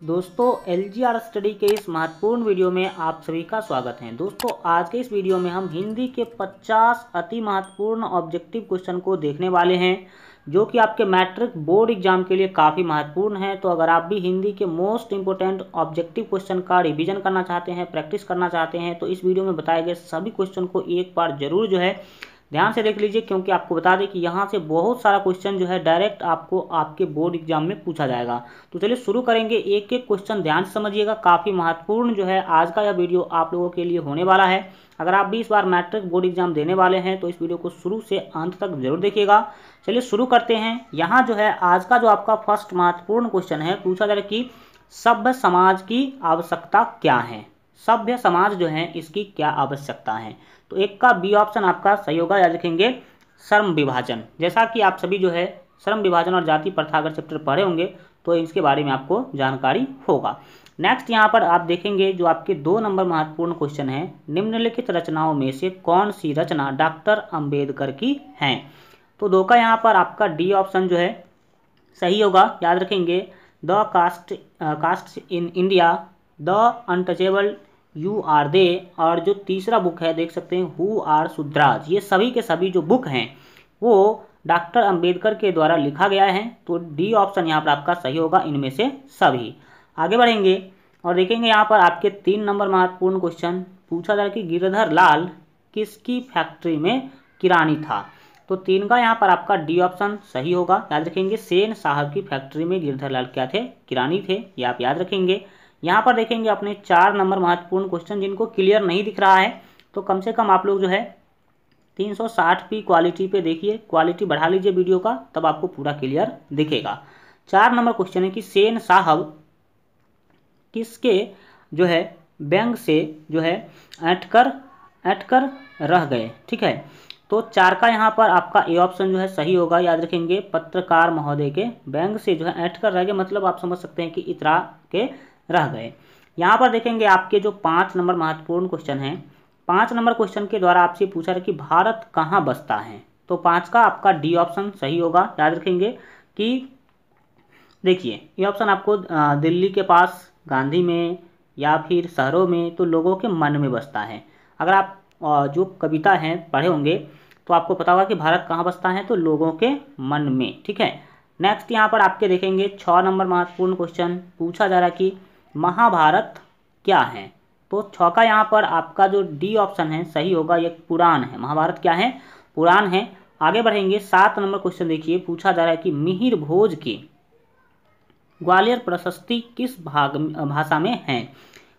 दोस्तों LGR study के इस महत्वपूर्ण वीडियो में आप सभी का स्वागत है। दोस्तों आज के इस वीडियो में हम हिंदी के 50 अति महत्वपूर्ण ऑब्जेक्टिव क्वेश्चन को देखने वाले हैं जो कि आपके मैट्रिक बोर्ड एग्जाम के लिए काफ़ी महत्वपूर्ण है। तो अगर आप भी हिंदी के मोस्ट इंपोर्टेंट ऑब्जेक्टिव क्वेश्चन का रिवीजन करना चाहते हैं, प्रैक्टिस करना चाहते हैं, तो इस वीडियो में बताए गए सभी क्वेश्चन को एक बार जरूर ध्यान से देख लीजिए, क्योंकि आपको बता दें कि यहाँ से बहुत सारा क्वेश्चन डायरेक्ट आपको आपके बोर्ड एग्जाम में पूछा जाएगा। तो चलिए शुरू करेंगे। एक एक क्वेश्चन ध्यान से समझिएगा, काफ़ी महत्वपूर्ण आज का यह वीडियो आप लोगों के लिए होने वाला है। अगर आप भी इस बार मैट्रिक बोर्ड एग्जाम देने वाले हैं तो इस वीडियो को शुरू से अंत तक जरूर देखिएगा। चलिए शुरू करते हैं। यहाँ आज का जो आपका फर्स्ट महत्वपूर्ण क्वेश्चन है, पूछा जा रहा है कि सभ्य समाज की आवश्यकता क्या है। सभ्य समाज इसकी क्या आवश्यकता है। तो एक का बी ऑप्शन आपका सही होगा। याद रखेंगे श्रम विभाजन। जैसा कि आप सभी श्रम विभाजन और जाति प्रथा अगर चैप्टर पढ़े होंगे तो इसके बारे में आपको जानकारी होगा। नेक्स्ट यहाँ पर आप देखेंगे जो आपके 2 नंबर महत्वपूर्ण क्वेश्चन है, निम्नलिखित रचनाओं में से कौन सी रचना डॉक्टर अंबेडकर की है। तो 2 का यहाँ पर आपका डी ऑप्शन सही होगा। याद रखेंगे the caste in India, the untouchable, you are they, और जो तीसरा बुक है देख सकते हैं हु आर शुद्राज। ये सभी के सभी जो बुक हैं वो डॉक्टर अंबेडकर के द्वारा लिखा गया है। तो डी ऑप्शन यहाँ पर आपका सही होगा, इनमें से सभी। आगे बढ़ेंगे और देखेंगे यहाँ पर आपके 3 नंबर महत्वपूर्ण क्वेश्चन पूछा जा रहा है कि गिरधर लाल किसकी फैक्ट्री में किरानी था। तो 3 का यहाँ पर आपका डी ऑप्शन सही होगा। याद रखेंगे सेन साहब की फैक्ट्री में गिरधर लाल क्या थे, किरानी थे। ये आप याद रखेंगे। यहाँ पर देखेंगे अपने 4 नंबर महत्वपूर्ण क्वेश्चन जिनको क्लियर नहीं दिख रहा है तो कम से कम आप लोग 360p क्वालिटी पे देखिए, क्वालिटी बढ़ा लीजिए वीडियो का, तब आपको पूरा क्लियर दिखेगा। 4 नंबर क्वेश्चन है कि सेन साहब किसके व्यंग से ऐंठकर रह गए। ठीक है, तो 4 का यहाँ पर आपका ए ऑप्शन सही होगा। याद रखेंगे पत्रकार महोदय के व्यंग से ऐंठकर रह गए, मतलब आप समझ सकते हैं कि इतरा के रह गए। यहाँ पर देखेंगे आपके जो 5 नंबर महत्वपूर्ण क्वेश्चन हैं, 5 नंबर क्वेश्चन के द्वारा आपसे पूछा है कि भारत कहाँ बसता है। तो 5 का आपका डी ऑप्शन सही होगा। याद रखेंगे कि देखिए ये ऑप्शन आपको दिल्ली के पास, गांधी में, या फिर शहरों में, तो लोगों के मन में बसता है। अगर आप जो कविता हैं पढ़े होंगे तो आपको पता होगा कि भारत कहाँ बसता है, तो लोगों के मन में। ठीक है, नेक्स्ट यहाँ पर आपके देखेंगे 6 नंबर महत्वपूर्ण क्वेश्चन पूछा जा रहा है कि महाभारत क्या है। तो 6 का यहाँ पर आपका जो डी ऑप्शन है सही होगा, ये पुराण है। महाभारत क्या है, पुराण है। आगे बढ़ेंगे 7 नंबर क्वेश्चन देखिए, पूछा जा रहा है कि मिहिर भोज की ग्वालियर प्रशस्ति किस भाषा में है।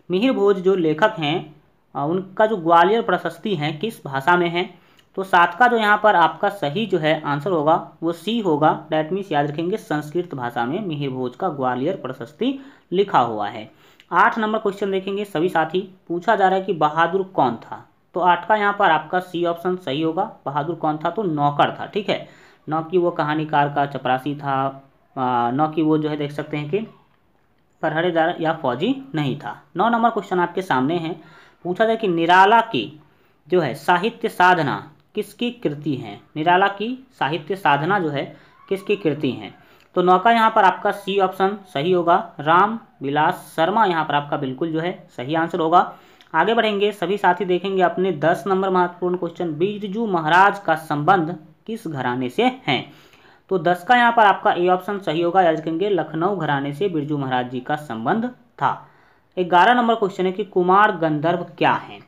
मिहिर भोज जो लेखक हैं उनका जो ग्वालियर प्रशस्ति है किस भाषा में है। तो 7 का जो यहाँ पर आपका सही आंसर होगा वो सी होगा। डैट मीन्स याद रखेंगे संस्कृत भाषा में मिहिर भोज का ग्वालियर प्रशस्ति लिखा हुआ है। 8 नंबर क्वेश्चन देखेंगे सभी साथी, पूछा जा रहा है कि बहादुर कौन था। तो 8 का यहाँ पर आपका सी ऑप्शन सही होगा। बहादुर कौन था, तो नौकर था। ठीक है, न कि वो कहानीकार का चपरासी था, न कि वो देख सकते हैं कि पहरेदार या फौजी नहीं था। 9 नंबर क्वेश्चन आपके सामने है, पूछा जाए कि निराला की साहित्य साधना किसकी कृति है। निराला की साहित्य साधना किसकी कृति है। तो 9 का यहाँ पर आपका सी ऑप्शन सही होगा। राम विलास शर्मा यहाँ पर आपका बिल्कुल सही आंसर होगा। आगे बढ़ेंगे सभी साथी देखेंगे अपने 10 नंबर महत्वपूर्ण क्वेश्चन, बिरजू महाराज का संबंध किस घराने से है। तो 10 का यहाँ पर आपका ए ऑप्शन सही होगा। याद रखेंगे लखनऊ घराने से बिरजू महाराज जी का संबंध था। 11 नंबर क्वेश्चन है कि कुमार गंधर्व क्या है।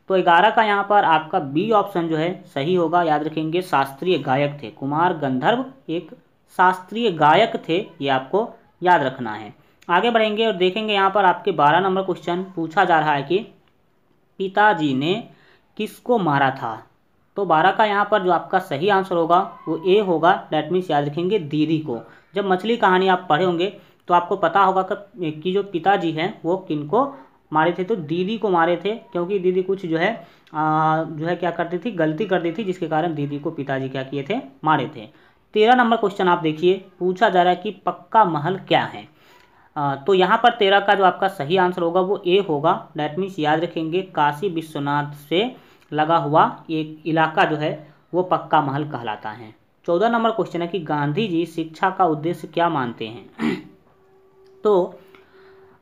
तो 11 का यहाँ पर आपका बी ऑप्शन सही होगा। याद रखेंगे शास्त्रीय गायक थे। कुमार गंधर्व एक शास्त्रीय गायक थे, ये आपको याद रखना है। आगे बढ़ेंगे और देखेंगे यहाँ पर आपके 12 नंबर क्वेश्चन पूछा जा रहा है कि पिताजी ने किसको मारा था। तो 12 का यहाँ पर जो आपका सही आंसर होगा वो ए होगा। डैट मीन्स याद रखेंगे दीदी को। जब मछली कहानी आप पढ़े होंगे तो आपको पता होगा कि जो पिताजी हैं वो किनको मारे थे, तो दीदी को मारे थे, क्योंकि दीदी कुछ क्या करती थी, गलती कर दी थी, जिसके कारण दीदी को पिताजी क्या किए थे, मारे थे। 13 नंबर क्वेश्चन आप देखिए, पूछा जा रहा है कि पक्का महल क्या है। तो यहाँ पर 13 का जो आपका सही आंसर होगा वो ए होगा। डैट मीन्स याद रखेंगे काशी विश्वनाथ से लगा हुआ एक इलाका वो पक्का महल कहलाता है। 14 नंबर क्वेश्चन है कि गांधी जी शिक्षा का उद्देश्य क्या मानते हैं। तो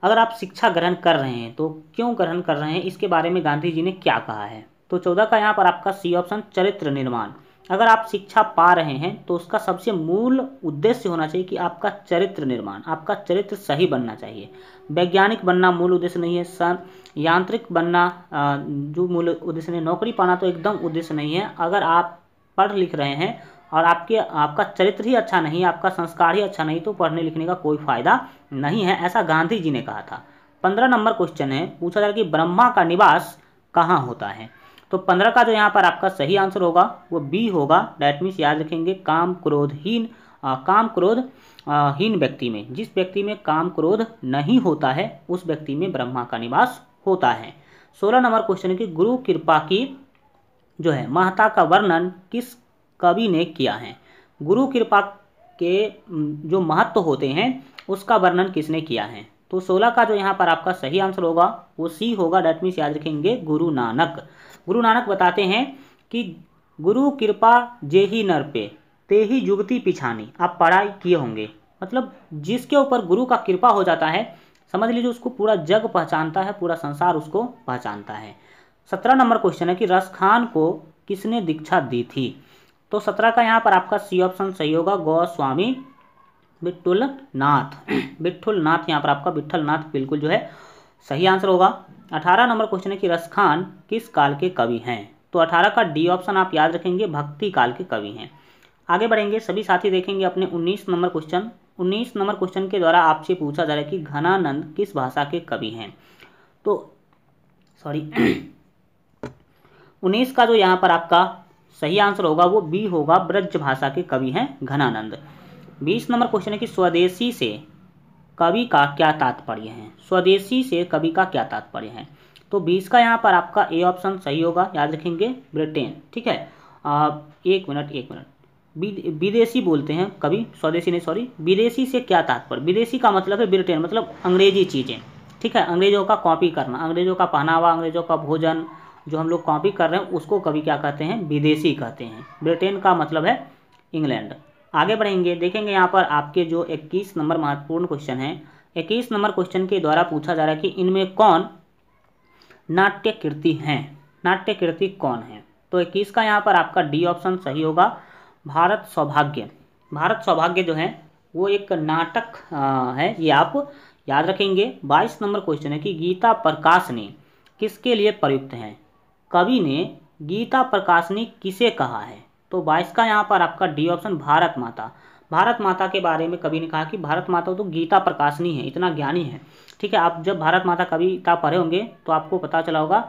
अगर आप शिक्षा ग्रहण कर रहे हैं तो क्यों ग्रहण कर रहे हैं, इसके बारे में गांधी जी ने क्या कहा है। तो 14 का यहाँ पर आपका सी ऑप्शन चरित्र निर्माण। अगर आप शिक्षा पा रहे हैं तो उसका सबसे मूल उद्देश्य होना चाहिए कि आपका चरित्र निर्माण, आपका चरित्र सही बनना चाहिए। वैज्ञानिक बनना मूल उद्देश्य नहीं है, यांत्रिक बनना जो मूल उद्देश्य नहीं, नौकरी पाना तो एकदम उद्देश्य नहीं है। अगर आप पढ़ लिख रहे हैं और आपका चरित्र ही अच्छा नहीं, आपका संस्कार ही अच्छा नहीं, तो पढ़ने लिखने का कोई फायदा नहीं है, ऐसा गांधी जी ने कहा था। 15 नंबर क्वेश्चन है, पूछा जा रहा है कि ब्रह्मा का निवास कहाँ होता है। तो 15 का जो यहाँ पर आपका सही आंसर होगा वो बी होगा। डैट मीन्स याद रखेंगे काम क्रोधहीन व्यक्ति में, जिस व्यक्ति में काम क्रोध नहीं होता है उस व्यक्ति में ब्रह्मा का निवास होता है। 16 नंबर क्वेश्चन है कि गुरु कृपा की जो है महत्ता का वर्णन किस कवि ने किया है। गुरु कृपा के जो महत्व होते हैं उसका वर्णन किसने किया है। तो 16 का जो यहाँ पर आपका सही आंसर होगा वो सी होगा। डैट मीन्स याद रखेंगे गुरु नानक। गुरु नानक बताते हैं कि गुरु कृपा जेहि नर पे तेहि जुगति पिछानी। आप पढ़ाई किए होंगे, मतलब जिसके ऊपर गुरु का कृपा हो जाता है समझ लीजिए उसको पूरा जग पहचानता है, पूरा संसार उसको पहचानता है। 17 नंबर क्वेश्चन है कि रसखान को किसने दीक्षा दी थी। तो 17 का यहाँ पर आपका सी ऑप्शन सही होगा, गोस्वामी विठुलनाथ। विठुलनाथ यहाँ पर आपका विठलनाथ बिल्कुल जो है सही आंसर होगा। 18 नंबर क्वेश्चन है कि रसखान किस काल के कवि हैं। तो 18 का डी ऑप्शन आप याद रखेंगे, भक्ति काल के कवि हैं। आगे बढ़ेंगे सभी साथी, देखेंगे अपने 19 नंबर क्वेश्चन। 19 नंबर क्वेश्चन के द्वारा आपसे पूछा जा रहा है कि घनानंद किस भाषा के कवि हैं। तो 19 का जो यहाँ पर आपका सही आंसर होगा वो बी होगा, ब्रज भाषा के कवि हैं घनानंद। 20 नंबर क्वेश्चन है कि स्वदेशी से कवि का क्या तात्पर्य है। स्वदेशी से कवि का क्या तात्पर्य है। तो 20 का यहाँ पर आपका ए ऑप्शन सही होगा, याद रखेंगे ब्रिटेन। ठीक है, एक मिनट विदेशी बोलते हैं कभी, स्वदेशी नहीं, सॉरी। विदेशी से क्या तात्पर्य, विदेशी का मतलब है ब्रिटेन, मतलब अंग्रेजी चीज़ें। ठीक है, अंग्रेजों का कॉपी करना, अंग्रेजों का पहनावा, अंग्रेजों का भोजन जो हम लोग कॉपी कर रहे हैं उसको कभी क्या कहते हैं, विदेशी कहते हैं। ब्रिटेन का मतलब है इंग्लैंड। आगे बढ़ेंगे, देखेंगे यहाँ पर आपके जो 21 नंबर महत्वपूर्ण क्वेश्चन है। 21 नंबर क्वेश्चन के द्वारा पूछा जा रहा है कि इनमें कौन नाट्य कृति हैं। नाट्य कृति कौन है। तो 21 का यहाँ पर आपका डी ऑप्शन सही होगा, भारत सौभाग्य। भारत सौभाग्य जो है वो एक नाटक है, ये आप याद रखेंगे। 22 नंबर क्वेश्चन है कि गीता प्रकाशनी किसके लिए प्रयुक्त है। कवि ने गीता प्रकाशनी किसे कहा है। तो 22 का यहाँ पर आपका डी ऑप्शन भारत माता। भारत माता के बारे में कवि ने कहा कि भारत माता तो गीता प्रकाशनी है, इतना ज्ञानी है। ठीक है, आप जब भारत माता कविता पढ़े होंगे तो आपको पता चला होगा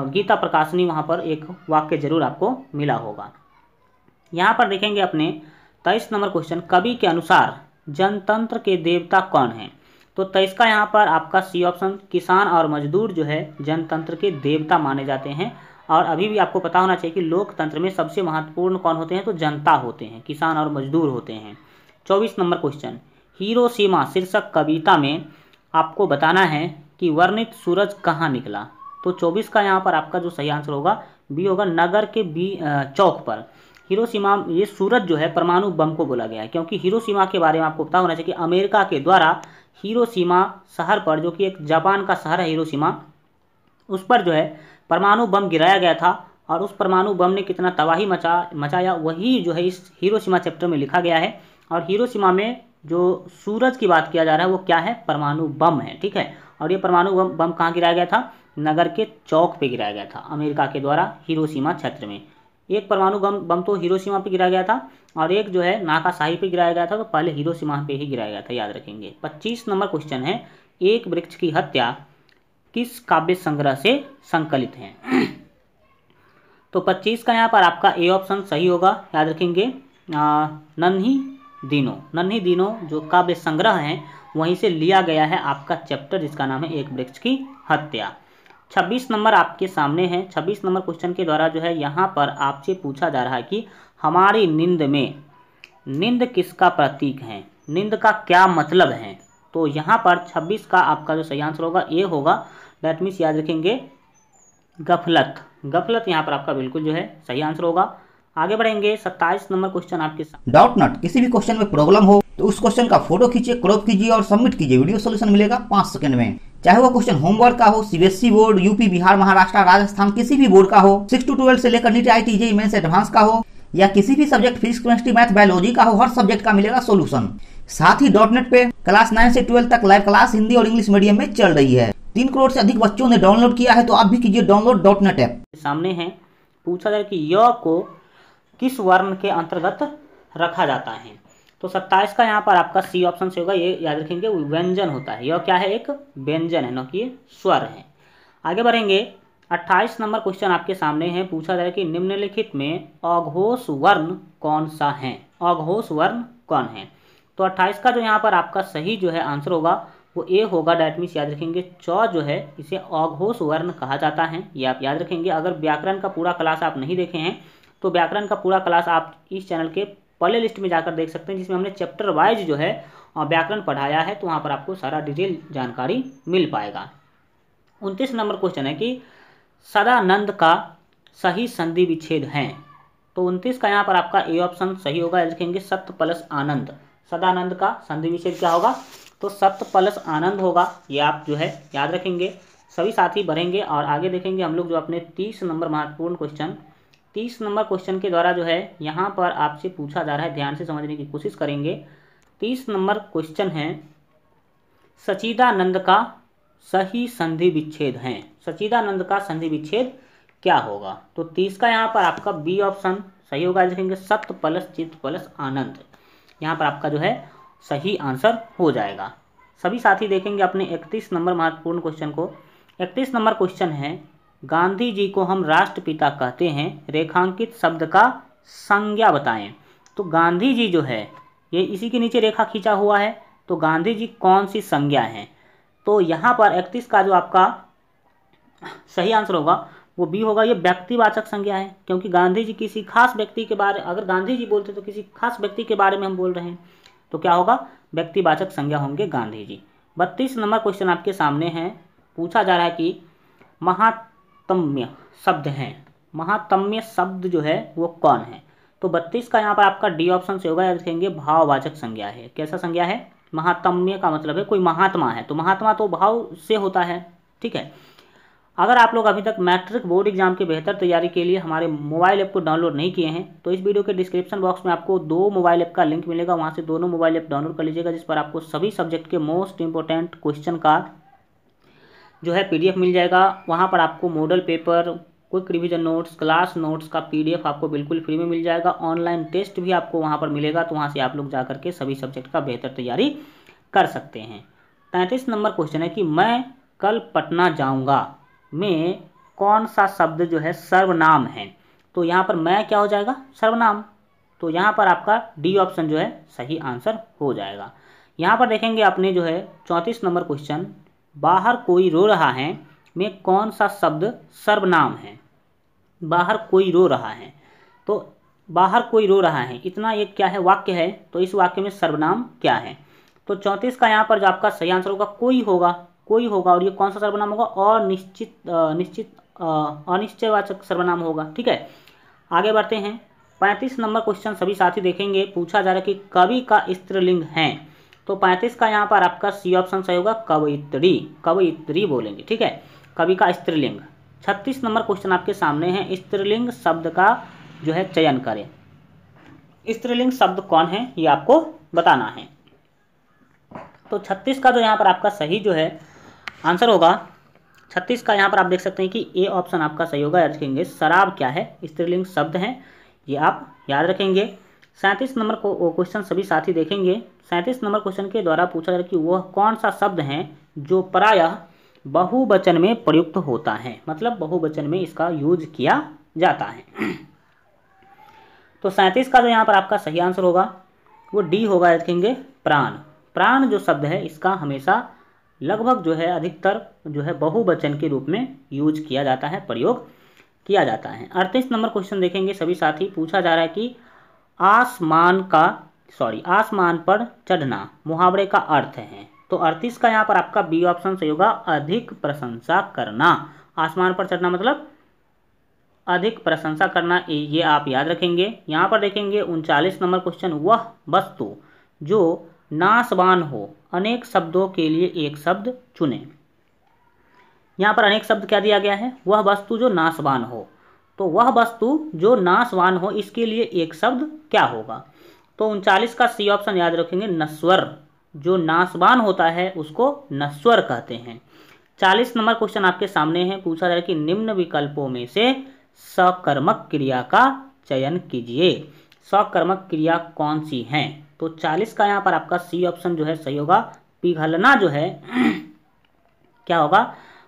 गीता प्रकाशनी, वहाँ पर एक वाक्य जरूर आपको मिला होगा। यहाँ पर देखेंगे अपने 23 नंबर क्वेश्चन, कवि के अनुसार जनतंत्र के देवता कौन हैं। तो 23 का यहाँ पर आपका सी ऑप्शन, किसान और मजदूर जो है जनतंत्र के देवता माने जाते हैं। और अभी भी आपको पता होना चाहिए कि लोकतंत्र में सबसे महत्वपूर्ण कौन होते हैं, तो जनता होते हैं, किसान और मजदूर होते हैं। 24 नंबर क्वेश्चन, हिरोशिमा शीर्षक कविता में आपको बताना है कि वर्णित सूरज कहाँ निकला। तो 24 का यहाँ पर आपका जो सही आंसर होगा बी होगा, नगर के चौक पर। हिरोशिमा, ये सूरज जो है परमाणु बम को बोला गया है, क्योंकि हिरोशिमा के बारे में आपको पता होना चाहिए कि अमेरिका के द्वारा हिरोशिमा शहर पर, जो कि एक जापान का शहर है हिरोशिमा, उस पर जो है परमाणु बम गिराया गया था। और उस परमाणु बम ने कितना तबाही मचाया वही जो है इस हिरोशिमा चैप्टर में लिखा गया है। और हिरोशिमा में जो सूरज की बात किया जा रहा है वो क्या है, परमाणु बम है। ठीक है, और ये परमाणु बम कहाँ गिराया गया था, नगर के चौक पे गिराया गया था अमेरिका के द्वारा हिरोशिमा क्षेत्र में। एक परमाणु बम तो हिरोशिमा पे गिराया गया था और एक जो है नागासाकी पे गिराया गया था। तो पहले हिरोशिमा पे ही गिराया गया था, याद रखेंगे। 25 नंबर क्वेश्चन है, एक वृक्ष की हत्या किस काव्य संग्रह से संकलित है। तो 25 का यहाँ पर आपका ए ऑप्शन सही होगा, याद रखेंगे। नन्ही दिनों जो काव्य संग्रह है वहीं से लिया गया है आपका चैप्टर, जिसका नाम है एक वृक्ष की हत्या। 26 नंबर आपके सामने है। 26 नंबर क्वेश्चन के द्वारा जो है यहाँ पर आपसे पूछा जा रहा है कि हमारी नींद में नींद किसका प्रतीक है, नींद का क्या मतलब है। तो यहाँ पर 26 का आपका जो सही आंसर होगा ए होगा, दैट मीन्स याद रखेंगे गफलत यहाँ पर आपका बिल्कुल जो है सही आंसर होगा। आगे बढ़ेंगे 27 नंबर क्वेश्चन आपके साथ। डाउट नॉट, किसी भी क्वेश्चन में प्रॉब्लम हो तो उस क्वेश्चन का फोटो खींचिए, क्रॉप कीजिए और सबमिट कीजिए। वीडियो सोल्यूशन मिलेगा 5 सेकंड में। चाहे वो क्वेश्चन होमवर्क का हो, CBSE board, UP, Bihar, Maharashtra, Rajasthan, किसी भी बोर्ड का हो, 6 to 12 से लेकर NEET, IIT, JEE mains advance का हो, या किसी भी subject physics, chemistry, math, biology का हो, हर सब्जेक्ट का मिलेगा सोल्यूशन। साथ ही .NET पे क्लास 9 से 12 तक लाइव क्लास हिंदी और इंग्लिश मीडियम में चल रही है। 3 करोड़ से अधिक बच्चों ने डाउनलोड किया है, तो आप भी कीजिए डाउनलोड .NET ऐप। सामने है, पूछा जाए कि य को किस वर्ण के अंतर्गत रखा जाता है। तो 27 का यहाँ पर आपका सी ऑप्शन से होगा। ये याद रखेंगे, व्यंजन होता है। यह क्या है, एक व्यंजन है, न कि स्वर है। आगे बढ़ेंगे, 28 नंबर क्वेश्चन आपके सामने है। पूछा जाए कि निम्नलिखित में अघोष वर्ण कौन सा है। अघोष वर्ण कौन है। तो 28 का जो यहाँ पर आपका सही जो है आंसर होगा वो ए होगा। डैट मीन्स याद रखेंगे, च जो है इसे अघोष वर्ण कहा जाता है। ये आप याद रखेंगे। अगर व्याकरण का पूरा क्लास आप नहीं देखे हैं तो व्याकरण का पूरा क्लास आप इस चैनल के प्ले लिस्ट में जाकर देख सकते हैं, जिसमें हमने चैप्टर वाइज जो है व्याकरण पढ़ाया है। तो वहाँ पर आपको सारा डिटेल जानकारी मिल पाएगा। 29 नंबर क्वेश्चन है कि सदानंद का सही संधि विच्छेद है। तो 29 का यहाँ पर आपका ए ऑप्शन सही होगा। याद रखेंगे, सत्य प्लस आनंद। सदानंद का संधि विच्छेद क्या होगा, तो सत्य प्लस आनंद होगा। ये आप जो है याद रखेंगे। सभी साथी बढ़ेंगे और आगे देखेंगे हम लोग जो अपने 30 नंबर महत्वपूर्ण क्वेश्चन, 30 नंबर क्वेश्चन के द्वारा जो है यहाँ पर आपसे पूछा जा रहा है। ध्यान से समझने की कोशिश करेंगे। 30 नंबर क्वेश्चन है, सच्चिदानंद का सही संधि विच्छेद है। सच्चिदानंद का संधि विच्छेद क्या होगा। तो 30 का यहाँ पर आपका बी ऑप्शन सही होगा। देखेंगे, सत्य प्लस चित्त प्लस आनंद। यहाँ पर आपका जो है सही आंसर हो जाएगा। सभी साथी देखेंगे अपने 31 नंबर महत्वपूर्ण क्वेश्चन को। 31 नंबर क्वेश्चन है, गांधी जी को हम राष्ट्रपिता कहते हैं, रेखांकित शब्द का संज्ञा बताएं। तो गांधी जी जो है ये इसी के नीचे रेखा खींचा हुआ है। तो गांधी जी कौन सी संज्ञा है। तो यहाँ पर 31 का जो आपका सही आंसर होगा वो बी होगा। ये व्यक्तिवाचक संज्ञा है, क्योंकि गांधी जी किसी खास व्यक्ति के बारे, अगर गांधी जी बोलते तो किसी खास व्यक्ति के बारे में हम बोल रहे हैं, तो क्या होगा, व्यक्तिवाचक संज्ञा होंगे गांधी जी। 32 नंबर क्वेश्चन आपके सामने है। पूछा जा रहा है कि महात्म्य शब्द है। महात्म्य शब्द जो है वो कौन है। तो 32 का यहाँ पर आपका डी ऑप्शन से होगा। याद रखेंगे, भाववाचक संज्ञा है। कैसा संज्ञा है, महात्म्य का मतलब है कोई महात्मा है। तो महात्मा तो भाव से होता है, ठीक है। अगर आप लोग अभी तक मैट्रिक बोर्ड एग्जाम की बेहतर तैयारी के लिए हमारे मोबाइल ऐप को डाउनलोड नहीं किए हैं तो इस वीडियो के डिस्क्रिप्शन बॉक्स में आपको 2 मोबाइल ऐप का लिंक मिलेगा। वहां से दोनों मोबाइल ऐप डाउनलोड कर लीजिएगा, जिस पर आपको सभी सब्जेक्ट के मोस्ट इंपॉर्टेंट क्वेश्चन का जो है PDF मिल जाएगा। वहाँ पर आपको model paper, quick revision notes, class notes का PDF आपको बिल्कुल फ्री में मिल जाएगा। ऑनलाइन टेस्ट भी आपको वहाँ पर मिलेगा। तो वहाँ से आप लोग जा करके सभी सब्जेक्ट का बेहतर तैयारी कर सकते हैं। 33 नंबर क्वेश्चन है कि मैं कल पटना जाऊँगा में कौन सा शब्द जो है सर्वनाम है। तो यहाँ पर मैं क्या हो जाएगा, सर्वनाम। तो यहाँ पर आपका डी ऑप्शन जो है सही आंसर हो जाएगा। यहाँ पर देखेंगे अपने जो है 34 नंबर क्वेश्चन, बाहर कोई रो रहा है में कौन सा शब्द सर्वनाम है। बाहर कोई रो रहा है, तो बाहर कोई रो रहा है, इतना एक क्या है, वाक्य है। तो इस वाक्य में सर्वनाम क्या है। तो 34 का यहाँ पर जो आपका सही आंसर होगा कोई होगा, कोई होगा। और ये कौन सा सर्वनाम होगा, और अनिश्चयवाचक सर्वनाम होगा, ठीक है। आगे बढ़ते हैं। 35 नंबर क्वेश्चन सभी साथी देखेंगे। पूछा जा रहा है कि कवि का स्त्रीलिंग है। तो 35 का यहाँ पर आपका सी ऑप्शन सही होगा, कवयित्री। कवयित्री बोलेंगे, ठीक है, कवि का स्त्रीलिंग। 36 नंबर क्वेश्चन आपके सामने है, स्त्रीलिंग शब्द का जो है चयन करें। स्त्रीलिंग शब्द कौन है ये आपको बताना है। तो 36 का जो यहाँ पर आपका सही जो है आंसर होगा, 36 का यहाँ पर आप देख सकते हैं कि ए ऑप्शन आपका सही होगा। याद रखेंगे, शराब क्या है, स्त्रीलिंग शब्द है, ये आप याद रखेंगे। 37 नंबर को क्वेश्चन सभी साथी देखेंगे। 37 नंबर क्वेश्चन के द्वारा पूछा जा रहा है कि वह कौन सा शब्द है जो प्रायः बहुवचन में प्रयुक्त होता है, मतलब बहुवचन में इसका यूज किया जाता है। तो 37 का जो यहाँ पर आपका सही आंसर होगा वो डी होगा। याद रखेंगे, प्राण। प्राण जो शब्द है इसका हमेशा लगभग जो है अधिकतर जो है बहुवचन के रूप में यूज किया जाता है, प्रयोग किया जाता है। 38 नंबर क्वेश्चन देखेंगे सभी साथी। पूछा जा रहा है कि आसमान पर चढ़ना मुहावरे का अर्थ है। तो 38 का यहाँ पर आपका बी ऑप्शन सही होगा, अधिक प्रशंसा करना। आसमान पर चढ़ना मतलब अधिक प्रशंसा करना, ये आप याद रखेंगे। यहाँ पर देखेंगे 39 नंबर क्वेश्चन, वह वस्तु जो नाशवान हो, अनेक शब्दों के लिए एक शब्द चुनें। यहाँ पर अनेक शब्द क्या दिया गया है, वह वस्तु जो नाशवान हो, तो वह वस्तु जो नाशवान हो इसके लिए एक शब्द क्या होगा। तो 39 का सी ऑप्शन याद रखेंगे, नश्वर। जो नाशवान होता है उसको नश्वर कहते हैं। 40 नंबर क्वेश्चन आपके सामने है, पूछा जाए कि निम्न विकल्पों में से सकर्मक क्रिया का चयन कीजिए। सकर्मक क्रिया कौन सी है, तो 40 का यहाँ पर आपका सी ऑप्शन जो है सही होगा। पिघलना जो है क्या होगा,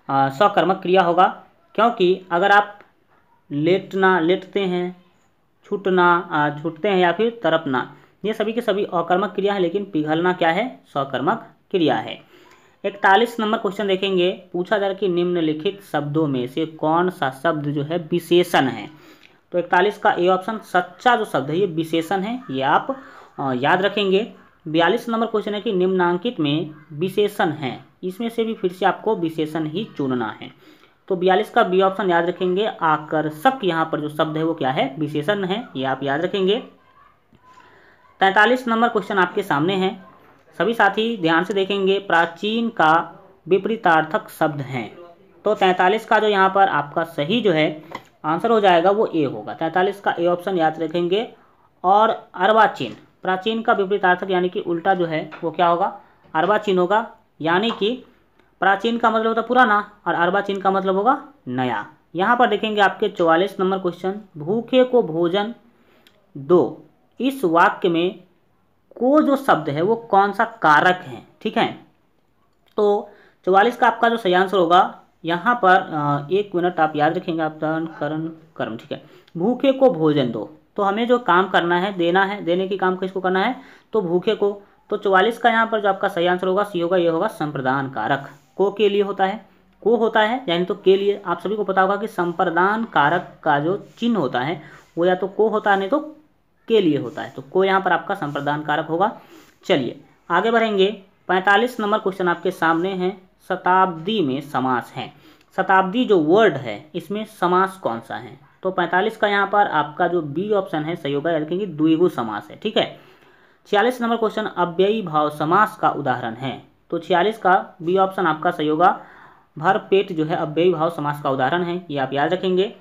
सकर्मक क्रिया होगा, क्योंकि अगर आप लेटते हैं, छूटते हैं या फिर तड़पना, ये सभी के सभी अकर्मक क्रिया है, लेकिन पिघलना क्या है, सकर्मक क्रिया है। 41 नंबर क्वेश्चन देखेंगे, पूछा जा रहा है कि निम्नलिखित शब्दों में से कौन सा शब्द जो है विशेषण है। तो 41 का ए ऑप्शन, सच्चा जो शब्द है ये विशेषण है, ये आप याद रखेंगे। 42 नंबर क्वेश्चन है कि निम्नांकित में विशेषण है, इसमें से भी फिर से आपको विशेषण ही चुनना है। तो 42 का बी ऑप्शन याद रखेंगे। आकर्षक यहाँ पर जो शब्द है वो क्या है, विशेषण है, ये आप याद रखेंगे। 43 नंबर क्वेश्चन आपके सामने है, सभी साथी ध्यान से देखेंगे। प्राचीन का विपरीतार्थक शब्द है, तो 43 का जो यहाँ पर आपका सही जो है आंसर हो जाएगा वो ए होगा। 43 का ए ऑप्शन याद रखेंगे। और अर्वाचीन, प्राचीन का विपरीतार्थक यानी कि उल्टा जो है वो क्या होगा, अर्वाचीन होगा। यानी कि प्राचीन का मतलब होता पुराना और अर्वाचीन का मतलब होगा नया। यहाँ पर देखेंगे आपके 44 नंबर क्वेश्चन, भूखे को भोजन दो, इस वाक्य में को जो शब्द है वो कौन सा कारक है, ठीक है। तो 44 का आपका जो सही आंसर होगा यहाँ पर 1 मिनट आप याद रखेंगे, आप करण कर्म, ठीक है। भूखे को भोजन दो, तो हमें जो काम करना है, देना है, देने की काम किसको करना है, तो भूखे को। तो 44 का यहाँ पर जो आपका सही आंसर होगा सी होगा, ये होगा संप्रदान कारक। को के लिए होता है, को होता है यानी तो के लिए। आप सभी को पता होगा कि संप्रदान कारक का जो चिन्ह होता है वो या तो को होता है नहीं तो के लिए होता है, तो को यहाँ पर आपका संप्रदान कारक होगा। चलिए आगे बढ़ेंगे। 45 नंबर क्वेश्चन आपके सामने है, शताब्दी में समास है। शताब्दी जो वर्ड है इसमें समास कौन सा है, तो 45 का यहाँ पर आपका जो बी ऑप्शन है सही होगा, याद रखेंगे द्विगु समास है, ठीक है। 46 नंबर क्वेश्चन, अव्ययी भाव समास का उदाहरण है, तो 46 का बी ऑप्शन आपका सही होगा। भरपेट जो है अव्ययी भाव समास का उदाहरण है, ये आप याद रखेंगे।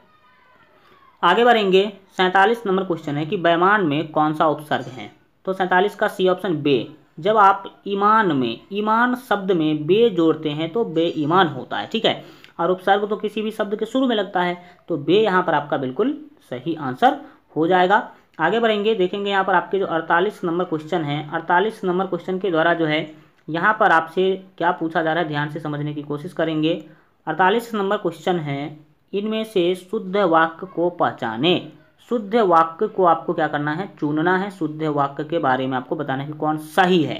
आगे बढ़ेंगे। 47 नंबर क्वेश्चन है कि बेईमान में कौन सा उपसर्ग है, तो 47 का सी ऑप्शन बे। जब आप ईमान में, ईमान शब्द में बे जोड़ते हैं तो बेईमान होता है, ठीक है। और उपसर्ग तो किसी भी शब्द के शुरू में लगता है, तो बे यहाँ पर आपका बिल्कुल सही आंसर हो जाएगा। आगे बढ़ेंगे, देखेंगे यहाँ पर आपके जो 48 नंबर क्वेश्चन है, 48 नंबर क्वेश्चन के द्वारा जो है यहाँ पर आपसे क्या पूछा जा रहा है, ध्यान से समझने की कोशिश करेंगे। 48 नंबर क्वेश्चन है, इनमें से शुद्ध वाक्य को पहचाने। शुद्ध वाक्य को आपको क्या करना है, चुनना है। शुद्ध वाक्य के बारे में आपको बताना है कि कौन सही है।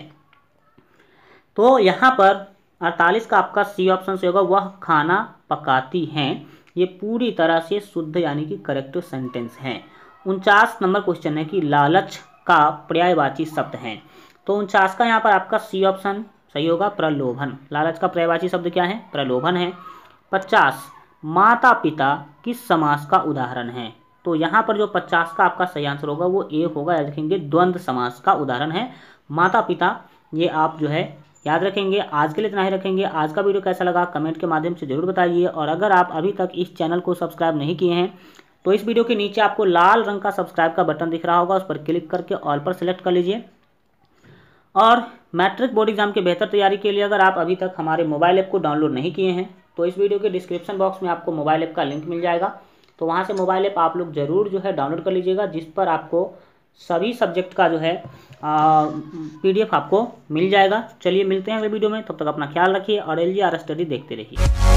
तो यहाँ पर 48 का आपका सी ऑप्शन से होगा, वह खाना पकाती हैं। ये पूरी तरह से शुद्ध यानी कि करेक्ट सेंटेंस है। 49 नंबर क्वेश्चन है कि लालच का पर्यायवाची शब्द है, तो 49 का यहाँ पर आपका सी ऑप्शन सही होगा, प्रलोभन। लालच का पर्यायवाची शब्द क्या है, प्रलोभन है। 50 माता पिता किस समास का उदाहरण है, तो यहाँ पर जो 50 का आपका सही आंसर होगा वो ए होगा, याद रखेंगे द्वंद्व समास का उदाहरण है माता पिता। ये आप जो है याद रखेंगे। आज के लिए इतना ही रखेंगे। आज का वीडियो कैसा लगा कमेंट के माध्यम से जरूर बताइए, और अगर आप अभी तक इस चैनल को सब्सक्राइब नहीं किए हैं तो इस वीडियो के नीचे आपको लाल रंग का सब्सक्राइब का बटन दिख रहा होगा, उस पर क्लिक करके ऑल पर सेलेक्ट कर लीजिए। और मैट्रिक बोर्ड एग्जाम की बेहतर तैयारी के लिए अगर आप अभी तक हमारे मोबाइल ऐप को डाउनलोड नहीं किए हैं तो इस वीडियो के डिस्क्रिप्शन बॉक्स में आपको मोबाइल ऐप का लिंक मिल जाएगा, तो वहाँ से मोबाइल ऐप आप लोग ज़रूर जो है डाउनलोड कर लीजिएगा, जिस पर आपको सभी सब्जेक्ट का जो है PDF आपको मिल जाएगा। चलिए मिलते हैं अगले वीडियो में, तब तक अपना ख्याल रखिए और LGR स्टडी देखते रहिए।